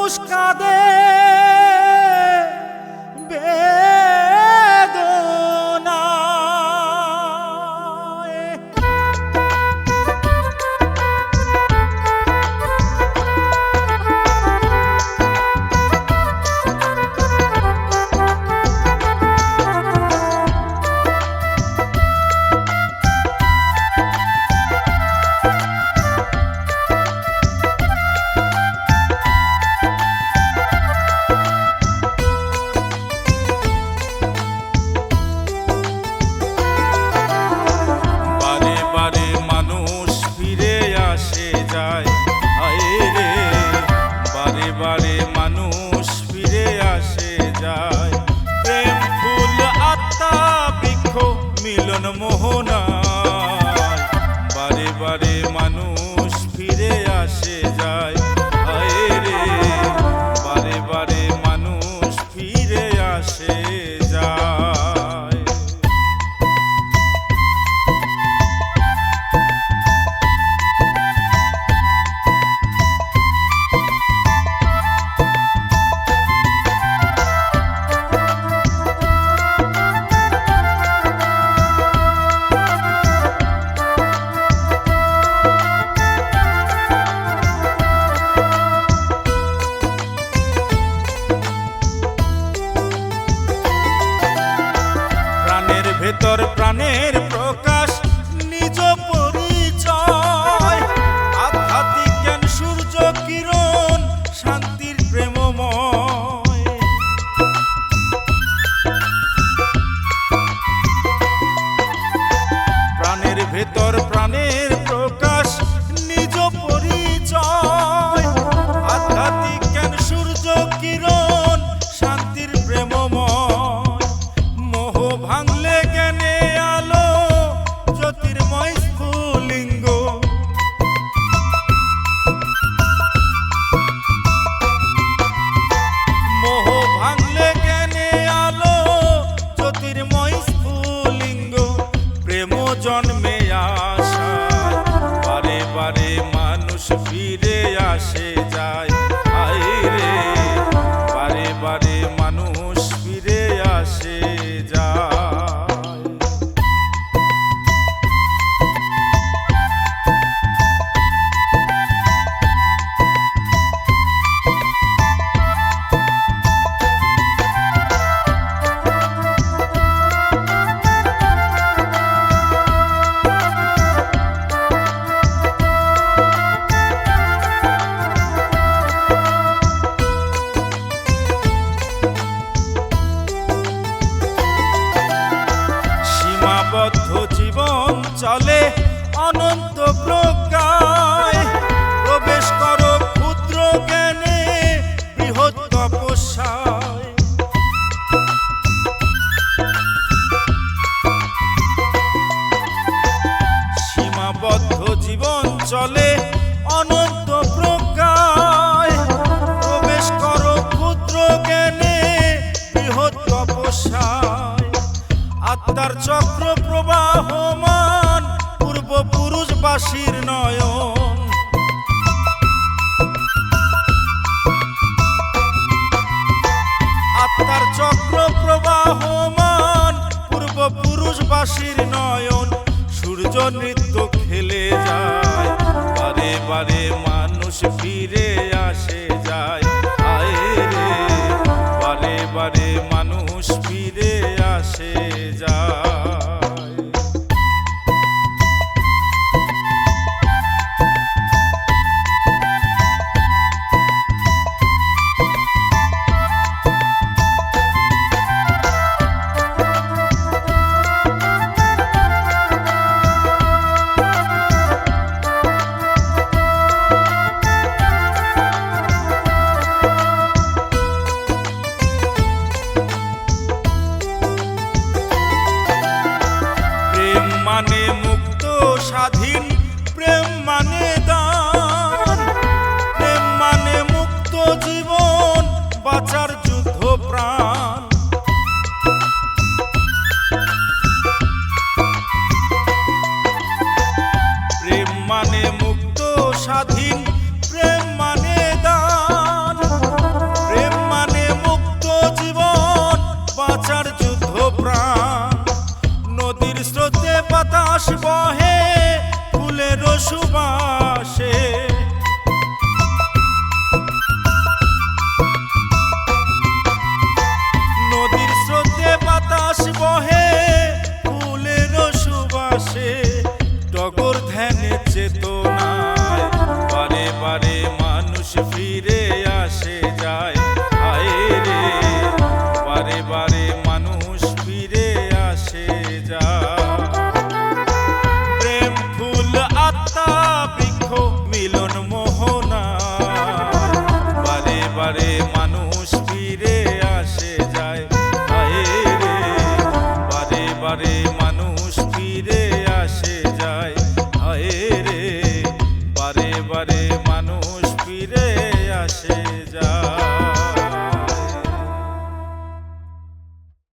মানুষ কাঁদে বারে মানুষ ফিরে আসে যায়। প্রেম ফুল আত্মা বৃক্ষ মিলন মোহনায়, বারে বারে মানুষ ফিরে আসে যায়। হায় রে বারে বারে মানুষ ফিরে আসে যায়। ভেতর প্রাণের প্রকাশ নিজ পরিচয়, আধ্যাত্মিক জ্ঞান সূর্য কিরণ শান্তির প্রেমময়। প্রাণের ভেতর প্রাণের প্রকাশ নিজ পরিচয়, আধ্যাত্মিক জ্ঞান সূর্য কিরণ শান্তির প্রেমময়। মোহ ভাঙলে জ্ঞানে আলো জ্যোতির্ময় স্ফুলিঙ্গ, মোহ ভাঙলে জ্ঞানে আলো জ্যোতির্ময় স্ফুলিঙ্গ। প্রেম জন্মে আশায় বারে বারে মানুষ ফিরে আসে যায়। হায় রে বারে বারে মানুষ ফিরে আসে যায়। সীমাবদ্ধ জীবন চলে অনন্ত প্রজ্ঞায়, প্রবেশ করো ক্ষুদ্র জ্ঞানে বৃহৎ তপস্যায়। সীমাবদ্ধ জীবন চলে অনন্ত প্রজ্ঞায়, প্রবেশ করো ক্ষুদ্র জ্ঞানে বৃহৎ তপস্যায়। আত্মার চক্র প্রবাহমান পূর্বপুরুষবাসীর নয়ন, আত্মার চক্র প্রবাহমান পূর্বপুরুষবাসীর নয়ন। সূর্য নৃত্য খেলে যায়, বারে বারে মানুষ ফিরে আসে যায়। হায় রে বারে বারে মানুষ ফিরে আসে যায়। মানুষ ফিরে আসে যায়।